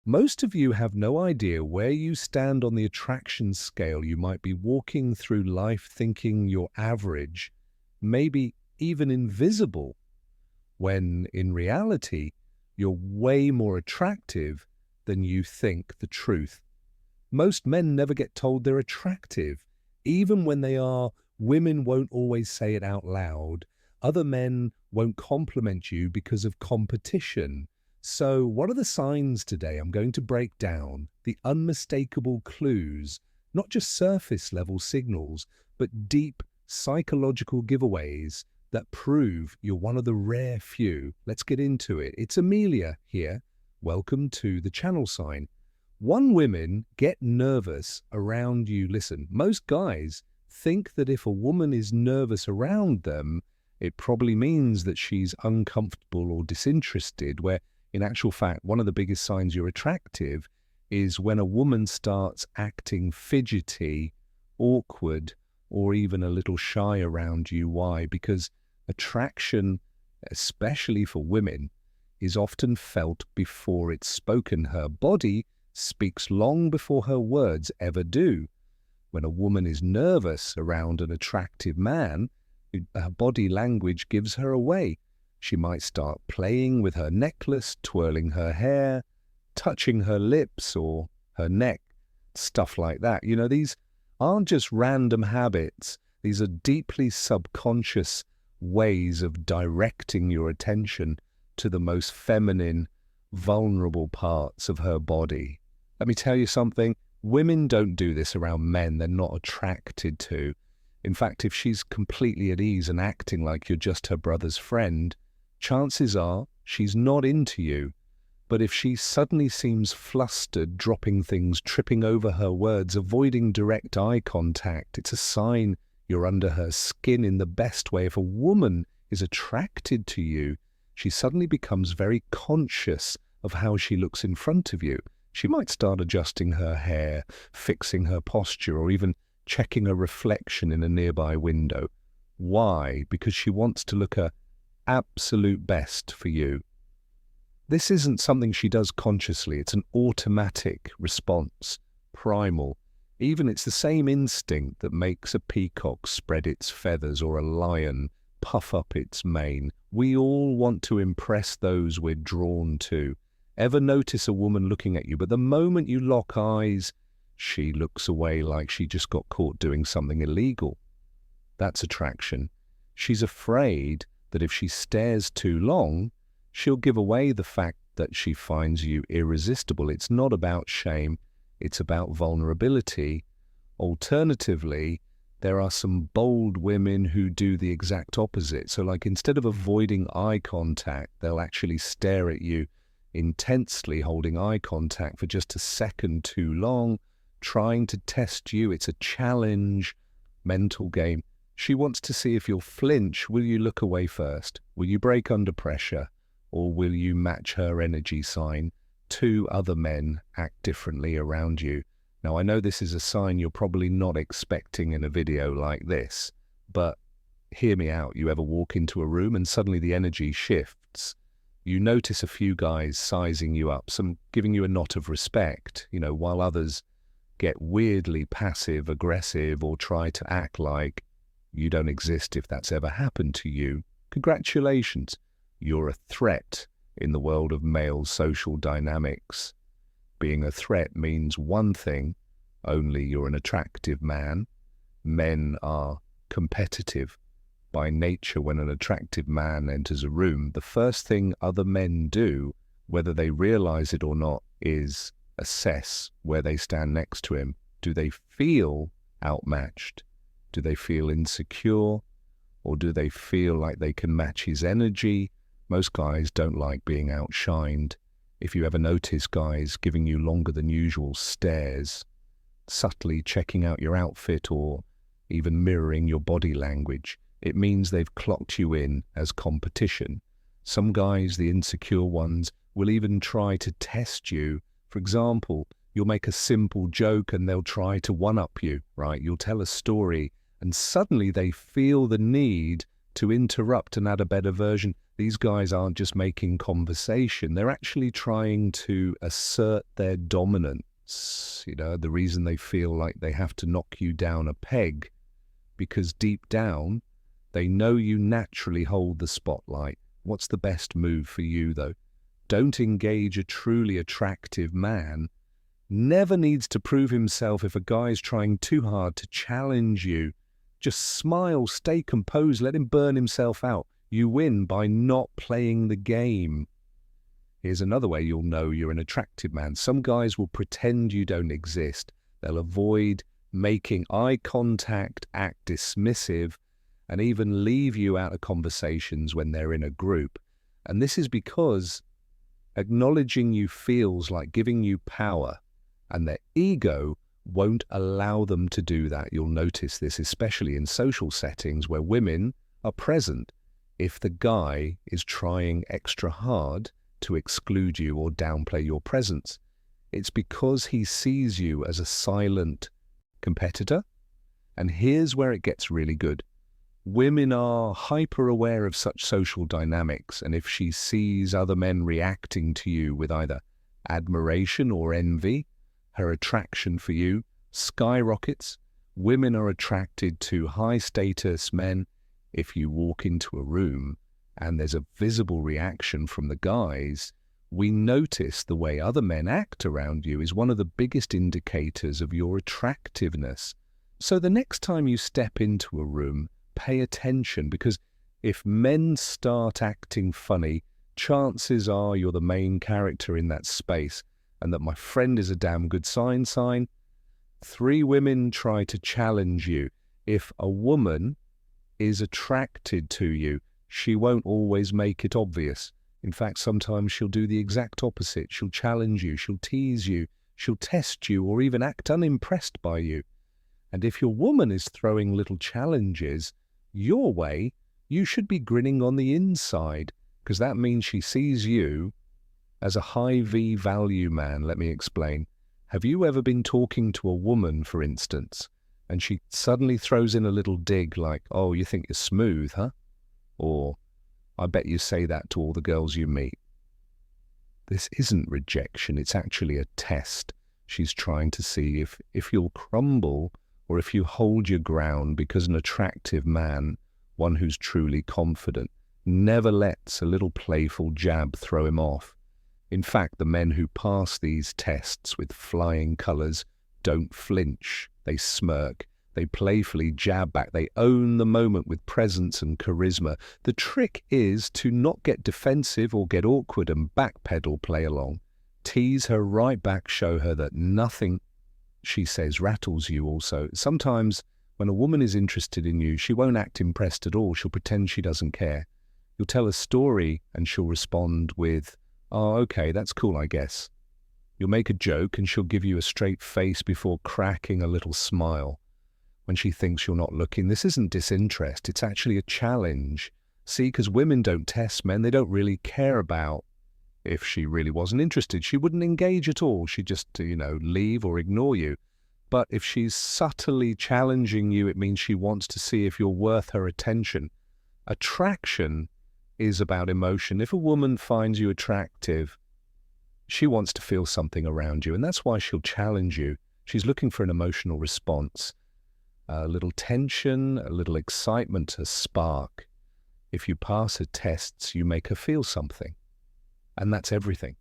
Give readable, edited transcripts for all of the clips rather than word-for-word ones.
Most of you have no idea where you stand on the attraction scale. You might be walking through life thinking you're average, maybe even invisible, when in reality, you're way more attractive than you think the truth. Most men never get told they're attractive. Even when they are, women won't always say it out loud. Other men won't compliment you because of competition. So, what are the signs today? I'm going to break down the unmistakable clues, not just surface level signals, but deep psychological giveaways that prove you're one of the rare few. Let's get into it. It's Amelia here. Welcome to the channel sign. Women get nervous around you. Listen, most guys think that if a woman is nervous around them, it probably means that she's uncomfortable or disinterested, where in actual fact, one of the biggest signs you're attractive is when a woman starts acting fidgety, awkward, or even a little shy around you. Why? Because attraction, especially for women, is often felt before it's spoken. Her body speaks long before her words ever do. When a woman is nervous around an attractive man, her body language gives her away. She might start playing with her necklace, twirling her hair, touching her lips or her neck, stuff like that. You know, these aren't just random habits. These are deeply subconscious ways of directing your attention to the most feminine, vulnerable parts of her body. Let me tell you something. Women don't do this around men they're not attracted to. In fact, if she's completely at ease and acting like you're just her brother's friend, chances are she's not into you. But if she suddenly seems flustered, dropping things, tripping over her words, avoiding direct eye contact, it's a sign you're under her skin in the best way. If a woman is attracted to you, she suddenly becomes very conscious of how she looks in front of you. She might start adjusting her hair, fixing her posture, or even checking a reflection in a nearby window. Why? Because she wants to look her absolute best for you. This isn't something she does consciously. It's an automatic response, primal. Even it's the same instinct that makes a peacock spread its feathers or a lion puff up its mane. We all want to impress those we're drawn to. Ever notice a woman looking at you, but the moment you lock eyes, she looks away like she just got caught doing something illegal? That's attraction. She's afraid that if she stares too long, she'll give away the fact that she finds you irresistible. It's not about shame, it's about vulnerability. Alternatively, there are some bold women who do the exact opposite. So like instead of avoiding eye contact, they'll actually stare at you intensely, holding eye contact for just a second too long, trying to test you. It's a challenge, mental game. She wants to see if you'll flinch. Will you look away first? Will you break under pressure? Or will you match her energy sign? Two other men act differently around you. Now, I know this is a sign you're probably not expecting in a video like this, but hear me out. You ever walk into a room and suddenly the energy shifts? You notice a few guys sizing you up, some giving you a nod of respect, while others get weirdly passive, aggressive, or try to act like you don't exist. If that's ever happened to you, congratulations. You're a threat in the world of male social dynamics. Being a threat means one thing only: you're an attractive man. Men are competitive. By nature, when an attractive man enters a room, the first thing other men do, whether they realize it or not, is assess where they stand next to him. Do they feel outmatched? Do they feel insecure? Or do they feel like they can match his energy? Most guys don't like being outshined. If you ever notice guys giving you longer than usual stares, subtly checking out your outfit, or even mirroring your body language, it means they've clocked you in as competition. Some guys, the insecure ones, will even try to test you. For example, you'll make a simple joke and they'll try to one-up you, right? You'll tell a story and suddenly they feel the need to interrupt and add a better version. These guys aren't just making conversation. They're actually trying to assert their dominance. You know, the reason they feel like they have to knock you down a peg, because deep down, they know you naturally hold the spotlight. What's the best move for you, though? Don't engage a truly attractive man. Never needs to prove himself if a guy's trying too hard to challenge you. Just smile, stay composed, let him burn himself out. You win by not playing the game. Here's another way you'll know you're an attractive man. Some guys will pretend you don't exist. They'll avoid making eye contact, act dismissive, and even leave you out of conversations when they're in a group. And this is because acknowledging you feels like giving you power, and their ego won't allow them to do that. You'll notice this especially in social settings where women are present. If the guy is trying extra hard to exclude you or downplay your presence, it's because he sees you as a silent competitor. And here's where it gets really good. Women are hyper aware of such social dynamics, and if she sees other men reacting to you with either admiration or envy, her attraction for you skyrockets. Women are attracted to high-status men. If you walk into a room and there's a visible reaction from the guys, we notice the way other men act around you is one of the biggest indicators of your attractiveness. So the next time you step into a room, pay attention, because if men start acting funny, chances are you're the main character in that space, and that my friend is a damn good sign. 3 women try to challenge you. If a woman is attracted to you, she won't always make it obvious. In fact, sometimes she'll do the exact opposite. She'll challenge you, she'll tease you, she'll test you, or even act unimpressed by you. And if your woman is throwing little challenges your way, you should be grinning on the inside, because that means she sees you as a high V value man. Let me explain. Have you ever been talking to a woman, for instance, and she suddenly throws in a little dig like, "Oh, you think you're smooth, huh?" Or, "I bet you say that to all the girls you meet." This isn't rejection, it's actually a test. She's trying to see if you'll crumble or if you hold your ground, because an attractive man, one who's truly confident, never lets a little playful jab throw him off. In fact, the men who pass these tests with flying colors don't flinch. They smirk. They playfully jab back. They own the moment with presence and charisma. The trick is to not get defensive or get awkward and backpedal, play along. Tease her right back, show her that nothing she says rattles you also. Sometimes when a woman is interested in you, she won't act impressed at all. She'll pretend she doesn't care. You'll tell a story and she'll respond with, "Oh, okay, that's cool, I guess." You'll make a joke and she'll give you a straight face before cracking a little smile. When she thinks you're not looking, this isn't disinterest, it's actually a challenge. See, because women don't test men, they don't really care about if she really wasn't interested. She wouldn't engage at all. She'd just, leave or ignore you. But if she's subtly challenging you, it means she wants to see if you're worth her attention. Attraction is about emotion. If a woman finds you attractive, she wants to feel something around you, and that's why she'll challenge you. She's looking for an emotional response, a little tension, a little excitement, a spark. If you pass her tests, you make her feel something, and that's everything.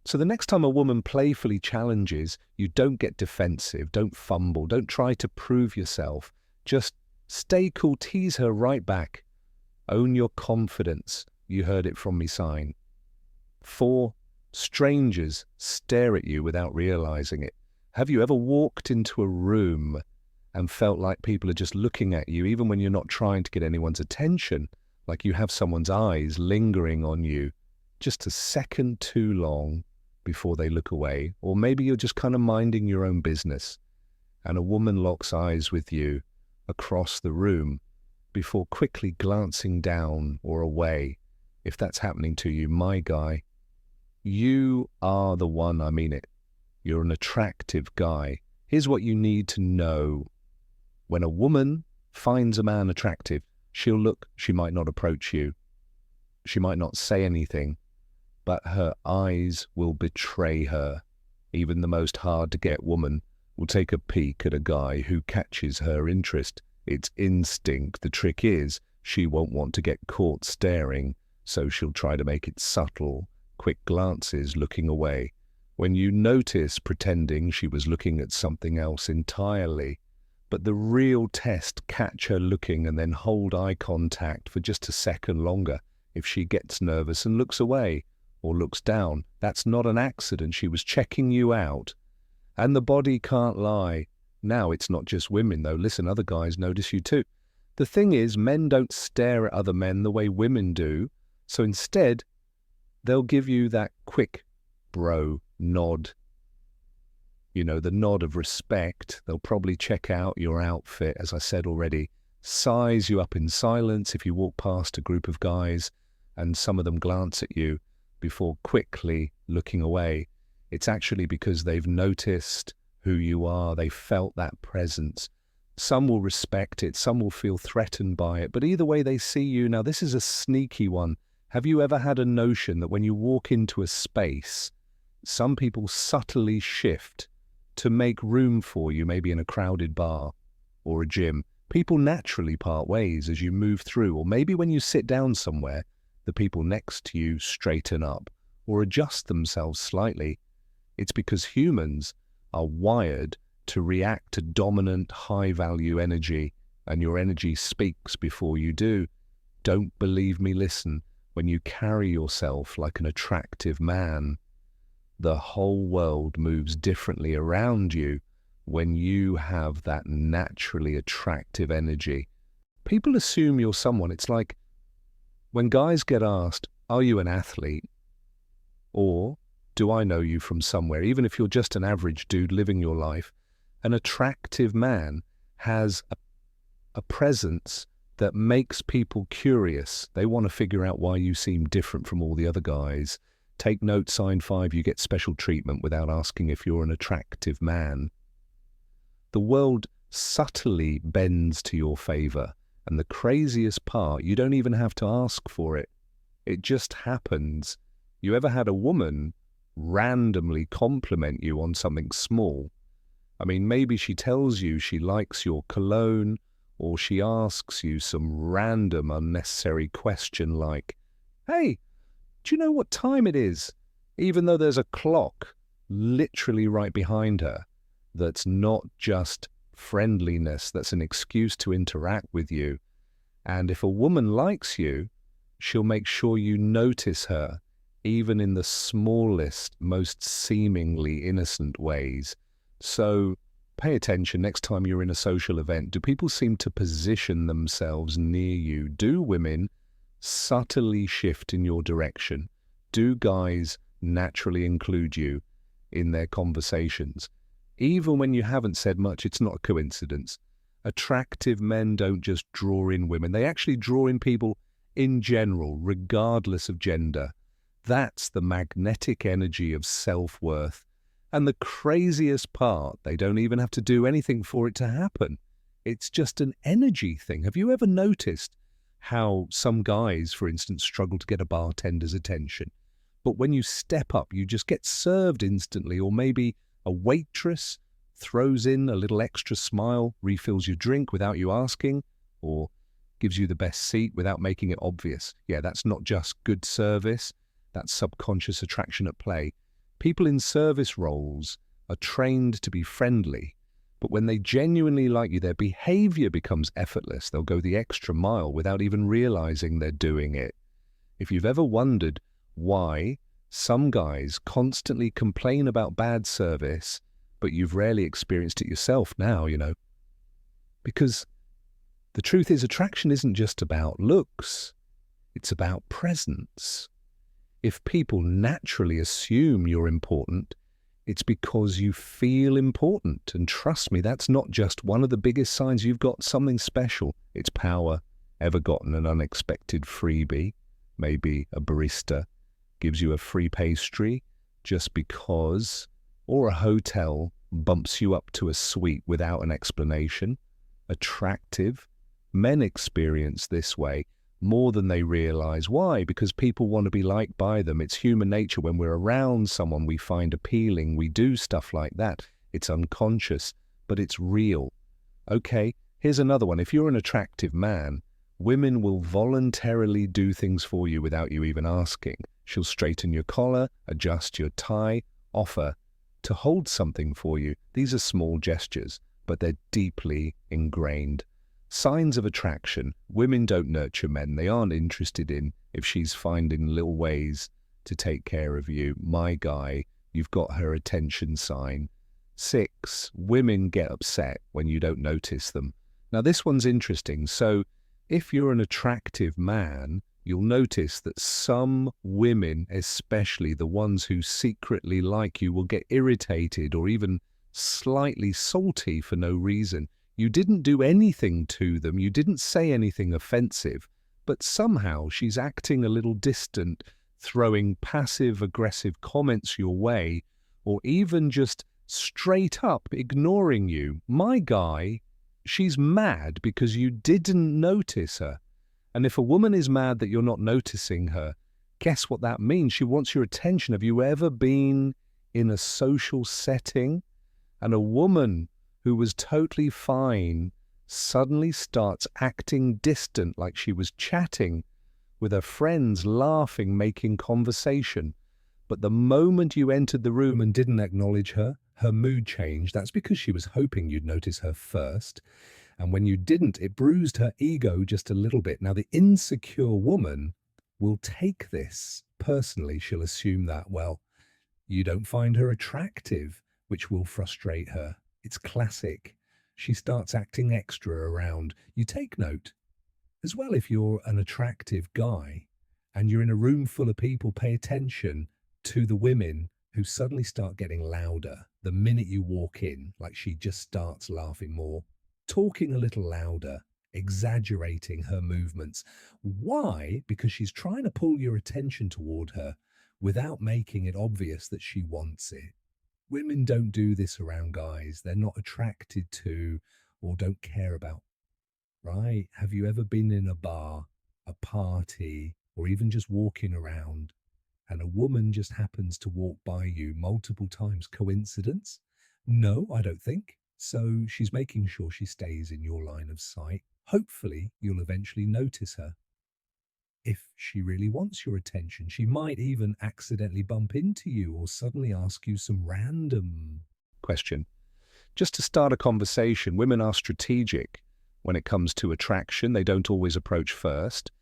So the next time a woman playfully challenges, you don't get defensive, don't fumble, don't try to prove yourself. Just stay cool, tease her right back. Own your confidence. You heard it from me, sign. 4, strangers stare at you without realizing it. Have you ever walked into a room and felt like people are just looking at you, even when you're not trying to get anyone's attention? Like you have someone's eyes lingering on you just a second too long before they look away. Or maybe you're just kind of minding your own business and a woman locks eyes with you across the room before quickly glancing down or away. If that's happening to you, my guy, you are the one. I mean it. You're an attractive guy. Here's what you need to know. When a woman finds a man attractive, she'll look, she might not approach you. She might not say anything, but her eyes will betray her. Even the most hard-to-get woman will take a peek at a guy who catches her interest. It's instinct. The trick is, she won't want to get caught staring, so she'll try to make it subtle, quick glances looking away. When you notice pretending she was looking at something else entirely, but the real test, catch her looking and then hold eye contact for just a second longer. If she gets nervous and looks away or looks down, that's not an accident. She was checking you out. And the body can't lie. Now, it's not just women, though. Listen, other guys notice you too. The thing is, men don't stare at other men the way women do. So instead, they'll give you that quick bro nod. You know, the nod of respect. They'll probably check out your outfit, as I said already, size you up in silence if you walk past a group of guys and some of them glance at you before quickly looking away. It's actually because they've noticed who you are. They felt that presence. Some will respect it, some will feel threatened by it, but either way they see you. Now, this is a sneaky one. Have you ever had a notion that when you walk into a space, some people subtly shift to make room for you, maybe in a crowded bar or a gym? People naturally part ways as you move through, or maybe when you sit down somewhere, the people next to you straighten up or adjust themselves slightly. It's because humans are wired to react to dominant, high-value energy, and your energy speaks before you do. Don't believe me? Listen. When you carry yourself like an attractive man, the whole world moves differently around you when you have that naturally attractive energy. People assume you're someone. It's like when guys get asked, are you an athlete? Or do I know you from somewhere? Even if you're just an average dude living your life, an attractive man has a presence that makes people curious. They want to figure out why you seem different from all the other guys. Take note, sign 5, you get special treatment without asking if you're an attractive man. The world subtly bends to your favor, and the craziest part, you don't even have to ask for it. It just happens. You ever had a woman randomly compliment you on something small? I mean, maybe she tells you she likes your cologne, or she asks you some random unnecessary question like, hey, do you know what time it is? Even though there's a clock literally right behind her that's not just friendliness, that's an excuse to interact with you. And if a woman likes you, she'll make sure you notice her, even in the smallest, most seemingly innocent ways. So pay attention next time you're in a social event. Do people seem to position themselves near you? Do women subtly shift in your direction? Do guys naturally include you in their conversations? Even when you haven't said much, it's not a coincidence. Attractive men don't just draw in women. They actually draw in people in general, regardless of gender. That's the magnetic energy of self-worth. And the craziest part, they don't even have to do anything for it to happen. It's just an energy thing. Have you ever noticed how some guys, for instance, struggle to get a bartender's attention? But when you step up, you just get served instantly. Or maybe a waitress throws in a little extra smile, refills your drink without you asking, or gives you the best seat without making it obvious. Yeah, that's not just good service. That's subconscious attraction at play. People in service roles are trained to be friendly, but when they genuinely like you, their behavior becomes effortless. They'll go the extra mile without even realizing they're doing it. If you've ever wondered why some guys constantly complain about bad service, but you've rarely experienced it yourself now, because the truth is attraction isn't just about looks, it's about presence. If people naturally assume you're important, it's because you feel important. And trust me, that's not just one of the biggest signs you've got something special. It's power. Ever gotten an unexpected freebie? Maybe a barista gives you a free pastry just because, or a hotel bumps you up to a suite without an explanation. Attractive men experience this way. more than they realize. Why? Because people want to be liked by them. It's human nature. When we're around someone we find appealing, we do stuff like that. It's unconscious, but it's real. Okay, here's another one. If you're an attractive man, women will voluntarily do things for you without you even asking. She'll straighten your collar, adjust your tie, offer to hold something for you. These are small gestures, but they're deeply ingrained. Signs of attraction. Women don't nurture men. They aren't interested in if she's finding little ways to take care of you. My guy, you've got her attention sign. 6, women get upset when you don't notice them. Now this one's interesting. So if you're an attractive man, you'll notice that some women, especially the ones who secretly like you, will get irritated or even slightly salty for no reason. You didn't do anything to them, you didn't say anything offensive, but somehow she's acting a little distant, throwing passive-aggressive comments your way, or even just straight up ignoring you. My guy, she's mad because you didn't notice her. And if a woman is mad that you're not noticing her, guess what that means? She wants your attention. Have you ever been in a social setting and a woman who was totally fine suddenly starts acting distant, like she was chatting with her friends, laughing, making conversation? But the moment you entered the room and didn't acknowledge her, her mood changed. That's because she was hoping you'd notice her first. And when you didn't, it bruised her ego just a little bit. Now, the insecure woman will take this personally. She'll assume that, well, you don't find her attractive, which will frustrate her. It's classic. She starts acting extra around. You take note. As well, if you're an attractive guy and you're in a room full of people, pay attention to the women who suddenly start getting louder the minute you walk in, like she just starts laughing more, talking a little louder, exaggerating her movements. Why? Because she's trying to pull your attention toward her without making it obvious that she wants it. Women don't do this around guys. They're not attracted to or don't care about, right? Have you ever been in a bar, a party, or even just walking around and a woman just happens to walk by you multiple times? Coincidence? No, I don't think. So she's making sure she stays in your line of sight. Hopefully, you'll eventually notice her. If she really wants your attention, she might even accidentally bump into you or suddenly ask you some random question. Just to start a conversation, women are strategic when it comes to attraction. They don't always approach first,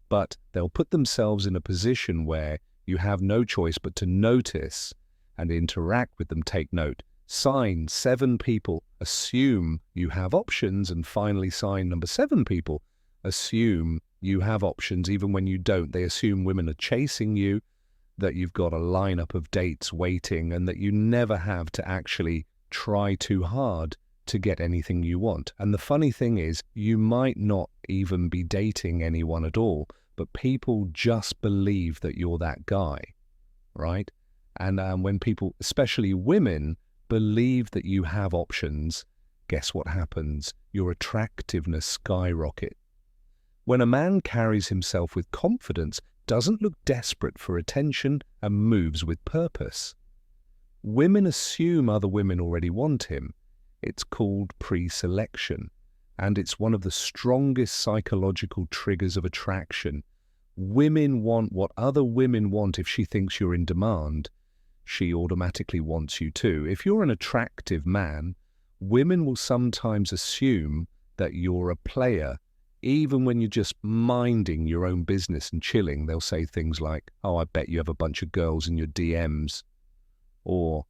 but they'll put themselves in a position where you have no choice but to notice and interact with them. Take note. Sign 7 people assume you have options, and finally sign number 7 people assume you have options even when you don't. They assume women are chasing you, that you've got a lineup of dates waiting, and that you never have to actually try too hard to get anything you want. And the funny thing is, you might not even be dating anyone at all, but people just believe that you're that guy, right? And when people, especially women, believe that you have options, guess what happens? Your attractiveness skyrockets. When a man carries himself with confidence, doesn't look desperate for attention, and moves with purpose, women assume other women already want him. It's called pre-selection, and it's one of the strongest psychological triggers of attraction. Women want what other women want. If she thinks you're in demand, she automatically wants you too. If you're an attractive man, women will sometimes assume that you're a player. Even when you're just minding your own business and chilling, they'll say things like, oh, I bet you have a bunch of girls in your DMs. Or,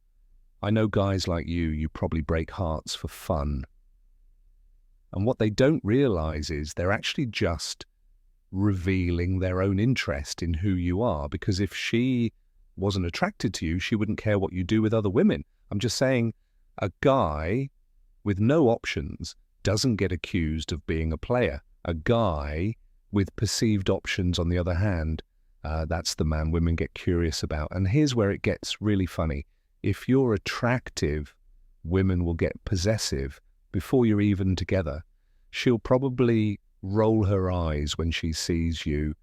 I know guys like you probably break hearts for fun. And what they don't realize is they're actually just revealing their own interest in who you are. Because if she wasn't attracted to you, she wouldn't care what you do with other women. I'm just saying, a guy with no options doesn't get accused of being a player. A guy with perceived options, on the other hand, that's the man women get curious about. And here's where it gets really funny. If you're attractive, women will get possessive before you're even together. She'll probably roll her eyes when she sees you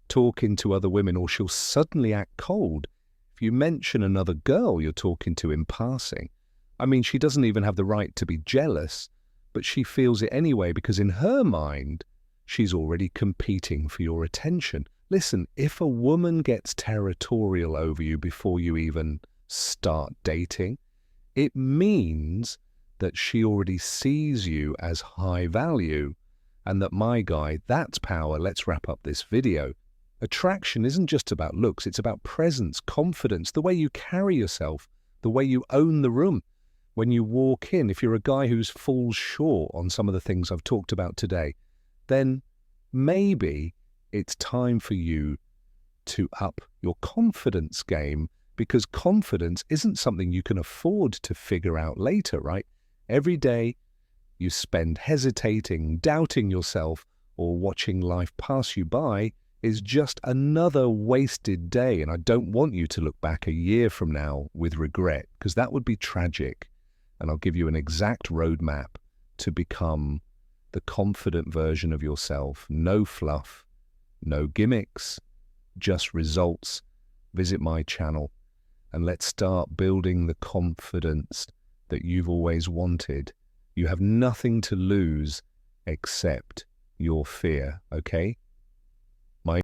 talking to other women, or she'll suddenly act cold if you mention another girl you're talking to in passing. I mean, she doesn't even have the right to be jealous, but she feels it anyway because in her mind, she's already competing for your attention. Listen, if a woman gets territorial over you before you even start dating, it means that she already sees you as high value, and that, my guy, that's power. Let's wrap up this video. Attraction isn't just about looks, it's about presence, confidence, the way you carry yourself, the way you own the room. When you walk in, if you're a guy who falls short on some of the things I've talked about today, then maybe it's time for you to up your confidence game, because confidence isn't something you can afford to figure out later, right? Every day you spend hesitating, doubting yourself, or watching life pass you by is just another wasted day. And I don't want you to look back a year from now with regret, because that would be tragic. And I'll give you an exact roadmap to become the confident version of yourself. No fluff, no gimmicks, just results. Visit my channel and let's start building the confidence that you've always wanted. You have nothing to lose except your fear, okay?